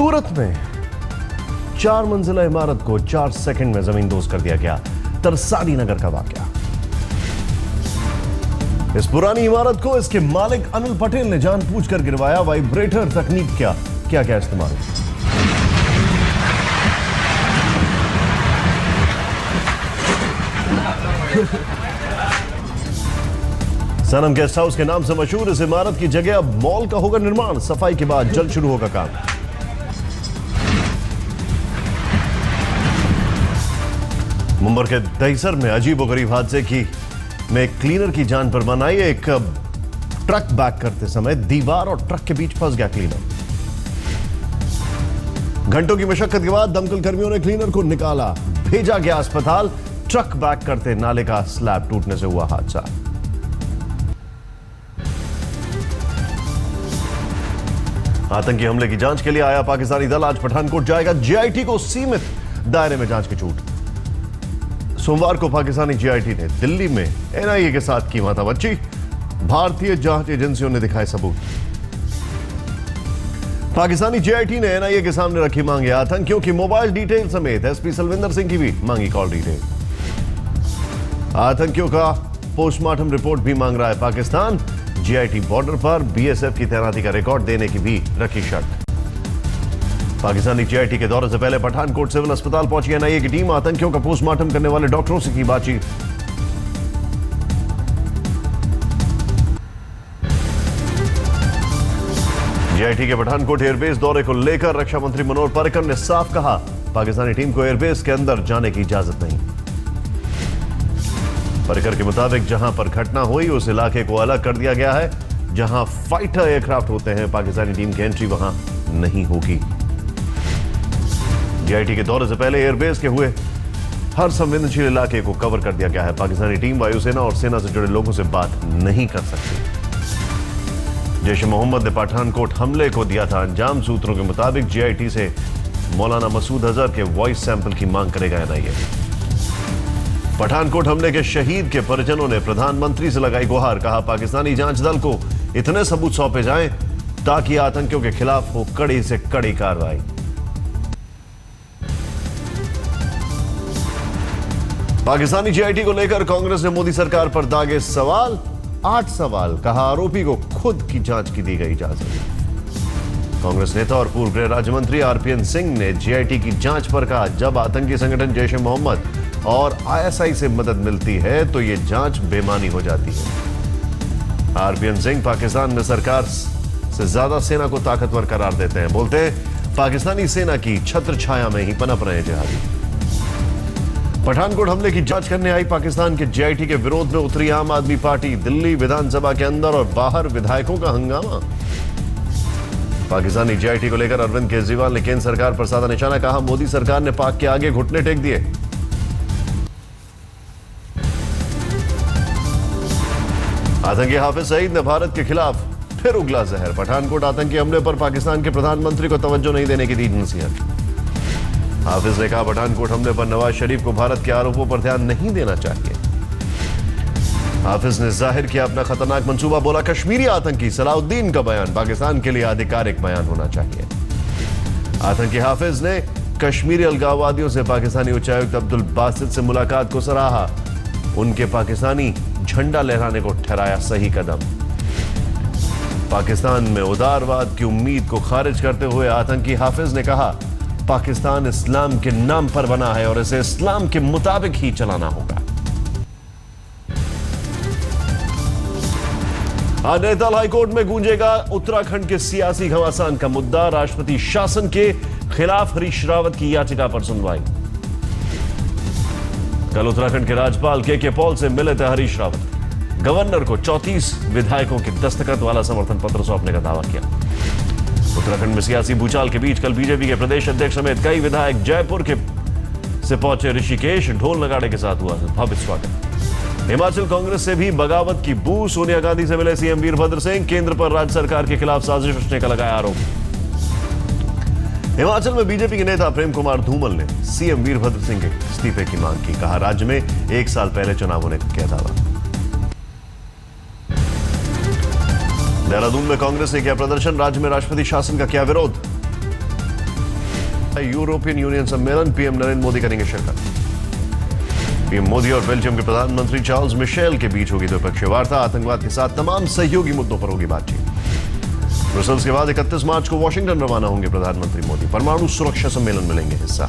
सूरत में 4 मंजिला इमारत को 4 सेकंड में जमींदोज कर दिया गया। तरसानी नगर का वाकया। इस पुरानी इमारत को इसके मालिक अनिल पटेल ने जानबूझकर गिरवाया। वाइब्रेटर तकनीक क्या क्या इस्तेमाल। सनम गेस्ट हाउस के नाम से मशहूर इस इमारत की जगह अब मॉल का होगा निर्माण। सफाई के बाद जल्द शुरू होगा काम। मुंबई के दहीसर में अजीबोगरीब हादसे में क्लीनर की जान पर मनाई। एक ट्रक बैक करते समय दीवार और ट्रक के बीच फंस गया क्लीनर। घंटों की मशक्कत के बाद दमकल कर्मियों ने क्लीनर को निकाला, भेजा गया अस्पताल। ट्रक बैक करते नाले का स्लैब टूटने से हुआ हादसा। आतंकी हमले की जांच के लिए आया पाकिस्तानी दल आज पठानकोट जाएगा। जेआईटी को सीमित दायरे में जांच की छूट। सोमवार को पाकिस्तानी जेआईटी ने दिल्ली में एनआईए के साथ की माताबच्ची। भारतीय जांच एजेंसियों ने दिखाए सबूत। पाकिस्तानी जेआईटी ने एनआईए के सामने रखी मांगे। आतंकियों की मोबाइल डिटेल समेत एसपी सलविंदर सिंह की भी मांगी कॉल डिटेल। आतंकियों का पोस्टमार्टम रिपोर्ट भी मांग रहा है पाकिस्तान। जेआईटी बॉर्डर पर बीएसएफ की तैनाती का रिकॉर्ड देने की भी रखी शर्त। पाकिस्तानी जेआईटी के दौरे से पहले पठानकोट सिविल अस्पताल पहुंची एनआईए की टीम। आतंकियों का पोस्टमार्टम करने वाले डॉक्टरों से की बातचीत। जेआईटी के पठानकोट एयरबेस दौरे को लेकर रक्षा मंत्री मनोहर पर्रिकर ने साफ कहा, पाकिस्तानी टीम को एयरबेस के अंदर जाने की इजाजत नहीं। पर्रिकर के मुताबिक जहां पर घटना हुई उस इलाके को अलग कर दिया गया है। जहां फाइटर एयरक्राफ्ट होते हैं, पाकिस्तानी टीम की एंट्री वहां नहीं होगी। जेआईटी के दौरे से पहले एयरबेस के हुए हर संवेदनशील इलाके को कवर कर दिया गया है। पाकिस्तानी टीम वायुसेना और सेना से जुड़े लोगों से बात नहीं कर सकती। जैश ए मोहम्मद ने पठानकोट हमले को दिया था अंजाम। सूत्रों के मुताबिक जेआईटी से मौलाना मसूद अजहर के वॉइस सैंपल की मांग करेगा एनआईए। पठानकोट हमले के शहीद के परिजनों ने प्रधानमंत्री से लगाई गुहार। कहा, पाकिस्तानी जांच दल को इतने सबूत सौंपे जाएं ताकि आतंकियों के खिलाफ हो कड़ी से कड़ी कार्रवाई। पाकिस्तानी जेआईटी को लेकर कांग्रेस ने मोदी सरकार पर दागे सवाल। 8 सवाल। कहा, आरोपी को खुद की जांच की दी गई इजाजत। कांग्रेस नेता और पूर्व गृह राज्य मंत्री आरपीएन सिंह ने जेआईटी की जांच पर कहा, जब आतंकी संगठन जैश ए मोहम्मद और आईएसआई से मदद मिलती है तो यह जांच बेमानी हो जाती है। आरपीएन सिंह पाकिस्तान में सरकार से ज्यादा सेना को ताकतवर करार देते हैं। बोलते हैं, पाकिस्तानी सेना की छत्र छाया में ही पनप रहे जिहादी। पठानकोट हमले की जांच करने आई पाकिस्तान के जेआईटी के विरोध में उतरी आम आदमी पार्टी। दिल्ली विधानसभा के अंदर और बाहर विधायकों का हंगामा। पाकिस्तानी जेआईटी को लेकर अरविंद केजरीवाल ने केंद्र सरकार पर साधा निशाना। कहा, मोदी सरकार ने पाक के आगे घुटने टेक दिए। आतंकी हाफिज सईद ने भारत के खिलाफ फिर उगला जहर। पठानकोट आतंकी हमले पर पाकिस्तान के प्रधानमंत्री को तवज्जो नहीं देने की दी नसीहत। हाफिज ने कहा, पठानकोट हमले पर नवाज शरीफ को भारत के आरोपों पर ध्यान नहीं देना चाहिए। हाफिज ने जाहिर किया अपना खतरनाक मंसूबा। बोला, कश्मीरी आतंकी सलाउद्दीन का बयान पाकिस्तान के लिए आधिकारिक बयान होना चाहिए। आतंकी हाफिज ने कश्मीरी अलगाववादियों से पाकिस्तानी उच्चायुक्त अब्दुल बासित से मुलाकात को सराहा। उनके पाकिस्तानी झंडा लहराने को ठहराया सही कदम। पाकिस्तान में उदारवाद की उम्मीद को खारिज करते हुए आतंकी हाफिज ने कहा, पाकिस्तान इस्लाम के नाम पर बना है और इसे इस्लाम के मुताबिक ही चलाना होगा। आज नैनीताल हाईकोर्ट में गूंजेगा उत्तराखंड के सियासी घमासान का मुद्दा। राष्ट्रपति शासन के खिलाफ हरीश रावत की याचिका पर सुनवाई। कल उत्तराखंड के राज्यपाल के पॉल से मिले थे हरीश रावत। गवर्नर को 34 विधायकों के दस्तखत वाला समर्थन पत्र सौंपने का दावा किया। उत्तराखंड में सियासी भूचाल के बीच कल बीजेपी के प्रदेश अध्यक्ष समेत कई विधायक जयपुर से पहुंचे ऋषिकेश। ढोल नगाड़े के साथ हुआ भव्य स्वागत। हिमाचल कांग्रेस से भी बगावत की बू। सोनिया गांधी से मिले सीएम वीरभद्र सिंह। केंद्र पर राज्य सरकार के खिलाफ साजिश रचने का लगाया आरोप। हिमाचल में बीजेपी के नेता प्रेम कुमार धूमल ने सीएम वीरभद्र सिंह के इस्तीफे की मांग की। कहा, राज्य में 1 साल पहले चुनाव होने का किया दावा। देहरादून में कांग्रेस ने किया प्रदर्शन। राज्य में राष्ट्रपति शासन का किया विरोध। यूरोपियन यूनियन सम्मेलन, पीएम नरेंद्र मोदी करेंगे शिरकत। पीएम मोदी और बेल्जियम के प्रधानमंत्री चार्ल्स मिशेल के बीच होगी द्विपक्षीय वार्ता। आतंकवाद के साथ तमाम सहयोगी मुद्दों पर होगी बातचीत। ब्रुसेल्स के बाद 31 मार्च को वॉशिंगटन रवाना होंगे प्रधानमंत्री मोदी। परमाणु सुरक्षा सम्मेलन में लेंगे हिस्सा।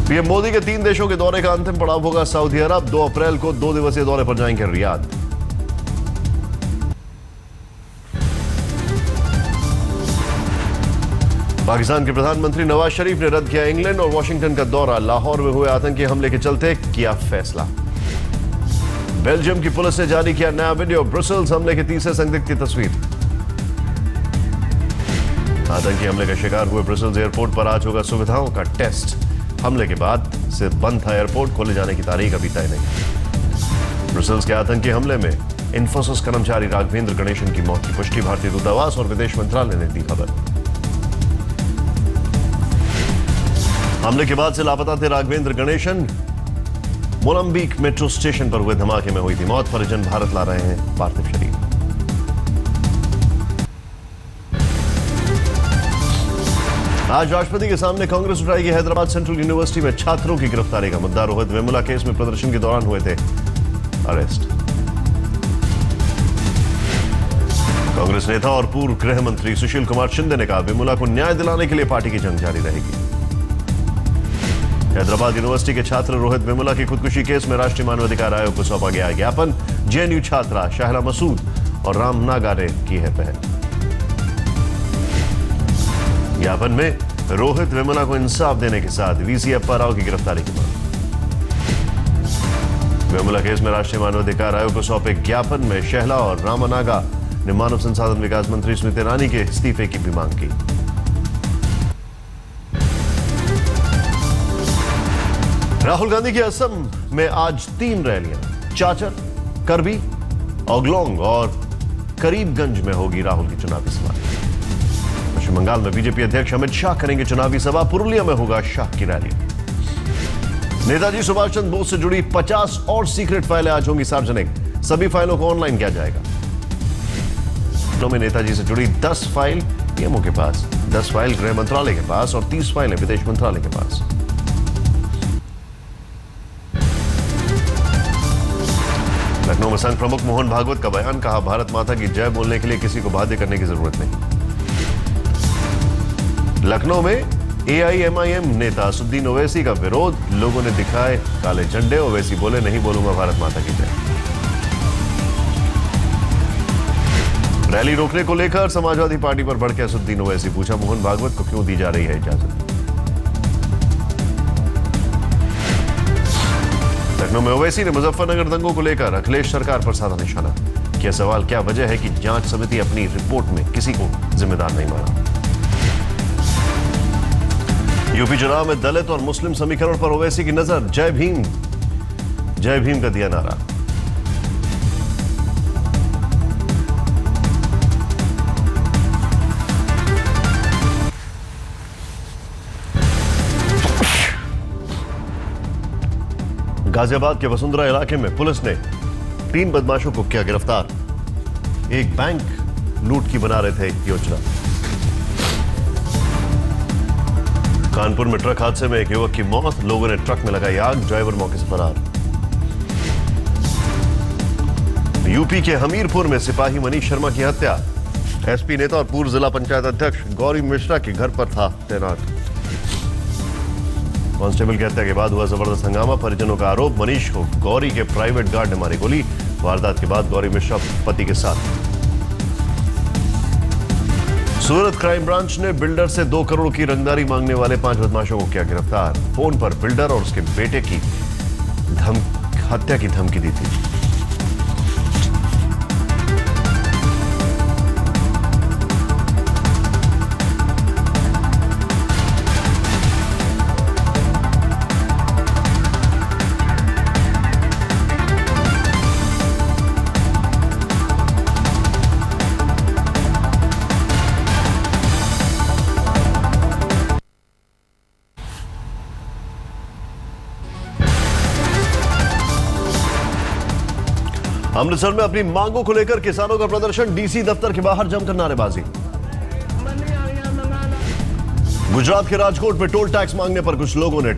पीएम मोदी के 3 देशों के दौरे का अंतिम पड़ाव होगा सऊदी अरब। 2 अप्रैल को 2 दिवसीय दौरे पर जाएंगे रियाद। पाकिस्तान के प्रधानमंत्री नवाज शरीफ ने रद्द किया इंग्लैंड और वॉशिंगटन का दौरा। लाहौर में हुए आतंकी हमले के चलते किया फैसला। बेल्जियम की पुलिस ने जारी किया नया वीडियो। ब्रुसेल्स हमले के तीसरे संदिग्ध की तस्वीर। आतंकी हमले का शिकार हुए ब्रुसेल्स एयरपोर्ट पर आज होगा सुविधाओं का टेस्ट। हमले के बाद से बंद था एयरपोर्ट। खोले जाने की तारीख अभी तय नहीं। ब्रुसेल्स के आतंकी हमले में इन्फोसिस कर्मचारी राघवेंद्र गणेशन की मौत की पुष्टि। भारतीय दूतावास और विदेश मंत्रालय ने दी खबर। हमले के बाद से लापता थे राघवेंद्र गणेशन। मोलंबीक मेट्रो स्टेशन पर हुए धमाके में हुई थी मौत। परिजन भारत ला रहे हैं पार्थिव शरीर। आज राष्ट्रपति के सामने कांग्रेस उठाएगी हैदराबाद सेंट्रल यूनिवर्सिटी में छात्रों की गिरफ्तारी का मुद्दा। रोहित वेमुला केस में प्रदर्शन के दौरान हुए थे अरेस्ट। कांग्रेस नेता और पूर्व गृह मंत्री सुशील कुमार शिंदे ने कहा वेमुला को न्याय दिलाने के लिए पार्टी की जंग जारी रहेगी। हैदराबाद यूनिवर्सिटी के छात्र रोहित वेमुला की खुदकुशी केस में राष्ट्रीय मानवाधिकार आयोग को सौंपा गया ज्ञापन। जेएनयू छात्रा शाहला मसूद और राम नागा ने की है पहल। ज्ञापन में रोहित वेमुला को इंसाफ देने के साथ वीसी अप्पा राव की गिरफ्तारी की मांग। वेमुला केस में राष्ट्रीय मानवाधिकार आयोग को सौंपे ज्ञापन में शहला और रामनागा ने मानव संसाधन विकास मंत्री स्मृति ईरानी के इस्तीफे की भी मांग की। राहुल गांधी की असम में आज 3 रैलियां। चाचर, करबी, ओगलोंग और करीबगंज में होगी राहुल की चुनावी सभा। पश्चिम बंगाल में बीजेपी अध्यक्ष अमित शाह करेंगे चुनावी सभा। पुरुलिया में होगा शाह की रैली। नेताजी सुभाष चंद्र बोस से जुड़ी 50 और सीक्रेट फाइलें आज होंगी सार्वजनिक। सभी फाइलों को ऑनलाइन किया जाएगा। में नेताजी से जुड़ी 10 फाइल पीएमओ के पास, 10 फाइल गृह मंत्रालय के पास और 30 फाइलें विदेश मंत्रालय के पास। लखनऊ में संघ प्रमुख मोहन भागवत का बयान। कहा भारत माता की जय बोलने के लिए किसी को बाध्य करने की जरूरत नहीं। लखनऊ में एआईएमआईएम नेता असुद्दीन ओवैसी का विरोध। लोगों ने दिखाए काले झंडे। ओवैसी बोले नहीं बोलूंगा भारत माता की जय। रैली रोकने को लेकर समाजवादी पार्टी पर भड़के असुद्दीन ओवैसी। पूछा मोहन भागवत को क्यों दी जा रही है इजाजत। लखनऊ में ओवैसी ने मुजफ्फरनगर दंगों को लेकर अखिलेश सरकार पर साधा निशाना। किया सवाल क्या वजह है कि जांच समिति अपनी रिपोर्ट में किसी को जिम्मेदार नहीं माना। यूपी चुनाव में दलित और मुस्लिम समीकरण पर ओवैसी की नजर। जय भीम का दिया नारा। गाजियाबाद के वसुंधरा इलाके में पुलिस ने 3 बदमाशों को किया गिरफ्तार। एक बैंक लूट की बना रहे थे योजना। कानपुर में ट्रक हादसे में एक युवक की मौत। लोगों ने ट्रक में लगाई आग। ड्राइवर मौके से फरार। यूपी के हमीरपुर में सिपाही मनीष शर्मा की हत्या। एसपी नेता और पूर्व जिला पंचायत अध्यक्ष गौरी मिश्रा के घर पर था तैनात। कांस्टेबल की हत्या के बाद हुआ जबरदस्त हंगामा। परिजनों का आरोप मनीष को गौरी के प्राइवेट गार्ड ने मारी गोली। वारदात के बाद गौरी मिश्रा पति के साथ। सूरत क्राइम ब्रांच ने बिल्डर से 2 करोड़ की रंगदारी मांगने वाले 5 बदमाशों को किया गिरफ्तार। फोन पर बिल्डर और उसके बेटे की हत्या की धमकी दी थी। अमृतसर में अपनी मांगों को लेकर किसानों का प्रदर्शन। डीसी दफ्तर के बाहर जमकर नारेबाजी। गुजरात के राजकोट में टोल टैक्स मांगने पर कुछ लोगों ने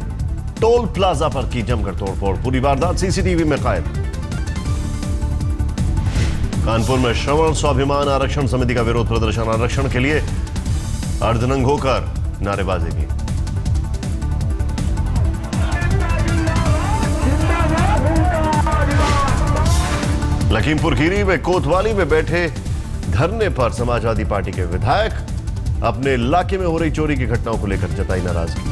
टोल प्लाजा पर की जमकर तोड़फोड़। पूरी वारदात सीसीटीवी में कैद। कानपुर में श्रवण स्वाभिमान आरक्षण समिति का विरोध प्रदर्शन। आरक्षण के लिए अर्धनंग होकर नारेबाजी की। लखीमपुर खीरी में कोतवाली में बैठे धरने पर समाजवादी पार्टी के विधायक अपने इलाके में हो रही चोरी की घटनाओं को लेकर जताई नाराजगी।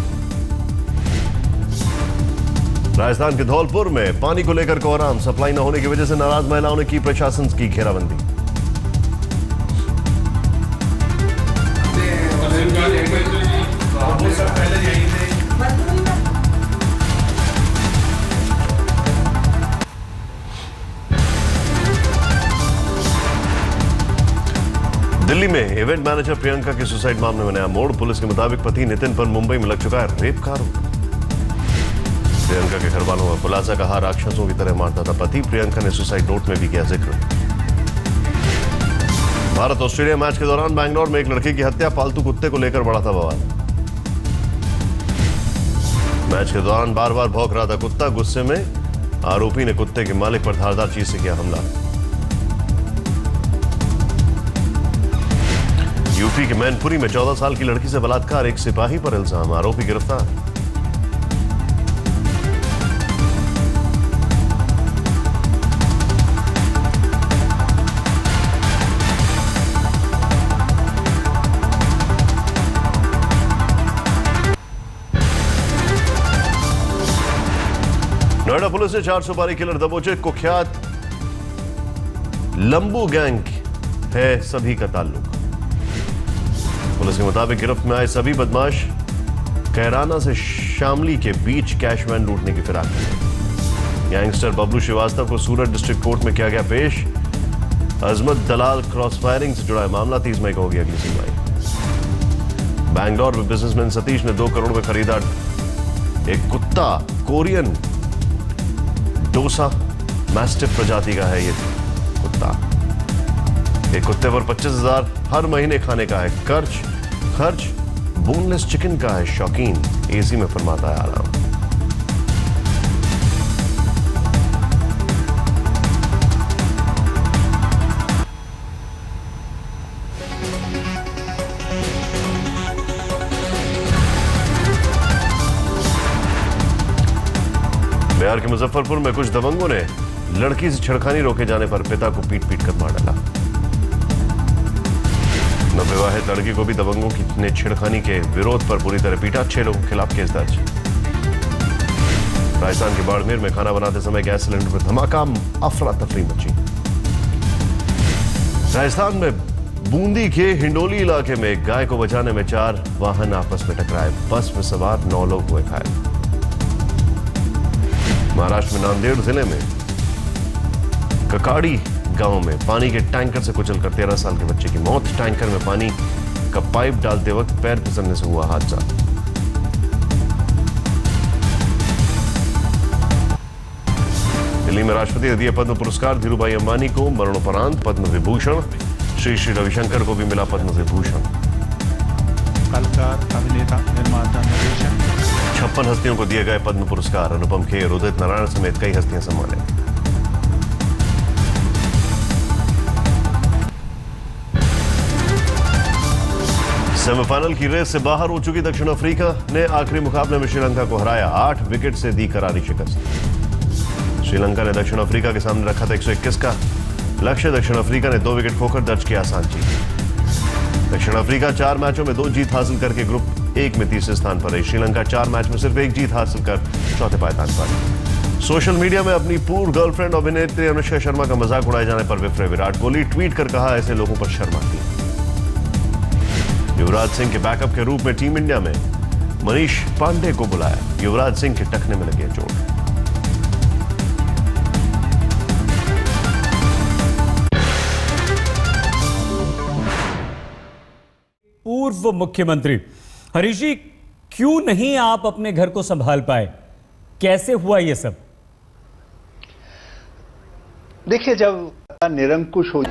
राजस्थान के धौलपुर में पानी को लेकर कोहराम। सप्लाई न होने की वजह से नाराज महिलाओं ने की प्रशासन की घेराबंदी। दिल्ली में इवेंट मैनेजर प्रियंका के सुसाइड मामले में नया मोड़। पुलिस के मुताबिक पति नितिन पर मुंबई में लग चुका है रेप का आरोप। प्रियंका के घर वालों का खुलासा। कहा राक्षसों की तरह मारता था पति। प्रियंका ने सुसाइड नोट में भी किया जिक्र। भारत ऑस्ट्रेलिया मैच के दौरान बैंगलोर में एक लड़की की हत्या। पालतू कुत्ते को लेकर बड़ा था बवाल। मैच के दौरान बार बार भौंक रहा था कुत्ता। गुस्से में आरोपी ने कुत्ते के मालिक पर धारदार चीज से किया हमला। यूपी के मैनपुरी में 14 साल की लड़की से बलात्कार। एक सिपाही पर इल्जाम। आरोपी गिरफ्तार। नोएडा पुलिस ने 4 सुपारी किलर दबोचे। कुख्यात लंबू गैंग है सभी का ताल्लुक। पुलिस के मुताबिक गिरफ्त में आए सभी बदमाश कैराना से शामली के बीच कैश वैन लूटने की फिराक में। गैंगस्टर बबलू श्रीवास्तव को सूरत डिस्ट्रिक्ट कोर्ट में किया गया पेश। अजमत दलाल क्रॉस फायरिंग से जुड़ा मामला 30 मई को होगी अगली सुनवाई। बैंगलोर में बिजनेसमैन सतीश ने 2 करोड़ में खरीदा एक कुत्ता। कोरियन डोसा मैस्टिफ प्रजाति का है ये कुत्ता। एक कुत्ते पर 25,000 हर महीने खाने का है खर्च। बोनलेस चिकन का है शौकीन। एसी में फरमाता है आराम। बिहार के मुजफ्फरपुर में कुछ दबंगों ने लड़की से छेड़खानी रोके जाने पर पिता को पीट कर मार डाला। नवविवाहित लड़की को भी दबंगों ने छेड़खानी के विरोध पर बुरी तरह पीटा। 6 लोगों के खिलाफ केस दर्ज। राजस्थान के बाड़मेर में खाना बनाते समय गैस सिलेंडर पर धमाका। अफरा तफरी मची। राजस्थान में बूंदी के हिंडोली इलाके में गाय को बचाने में 4 वाहन आपस में टकराए। बस में सवार 9 लोग हुए घायल। महाराष्ट्र में नांदेड़ जिले में ककाड़ी गांव में पानी के टैंकर से कुचलकर 13 साल के बच्चे की मौत। टैंकर में पानी का पाइप डालते वक्त पैर फिसलने से हुआ हादसा। दिल्ली में राष्ट्रपति ने दिए पद्म पुरस्कार। धीरूभाई अंबानी को मरणोपरांत पद्म विभूषण। श्री रविशंकर को भी मिला पद्म विभूषण। कलाकार, अभिनेता, निर्माता, निर्देशक 56 हस्तियों को दिए गए पद्म पुरस्कार। अनुपम खेर, उदित नारायण समेत कई हस्तियां सम्मानित। सेमीफाइनल की रेस से बाहर हो चुकी दक्षिण अफ्रीका ने आखिरी मुकाबले में श्रीलंका को हराया। 8 विकेट से दी करारी शिकस्त। श्रीलंका ने दक्षिण अफ्रीका के सामने रखा था 121 का लक्ष्य। दक्षिण अफ्रीका ने 2 विकेट खोकर दर्ज किया आसान जीत। दक्षिण अफ्रीका 4 मैचों में 2 जीत हासिल करके ग्रुप 1 में तीसरे स्थान पर है। श्रीलंका 4 मैच में सिर्फ 1 जीत हासिल कर चौथे पायदान पर। सोशल मीडिया में अपनी पूर्व गर्लफ्रेंड अभिनेत्री अनुष्का शर्मा का मजाक उड़ाए जाने पर विफरे विराट कोहली। ट्वीट कर कहा ऐसे लोगों पर शर्म आती है। युवराज सिंह के बैकअप के रूप में टीम इंडिया में मनीष पांडे को बुलाया। युवराज सिंह के टखने में लगी चोट। पूर्व मुख्यमंत्री हरीश जी, क्यों नहीं आप अपने घर को संभाल पाए? कैसे हुआ ये सब? देखिए, जब निरंकुश हो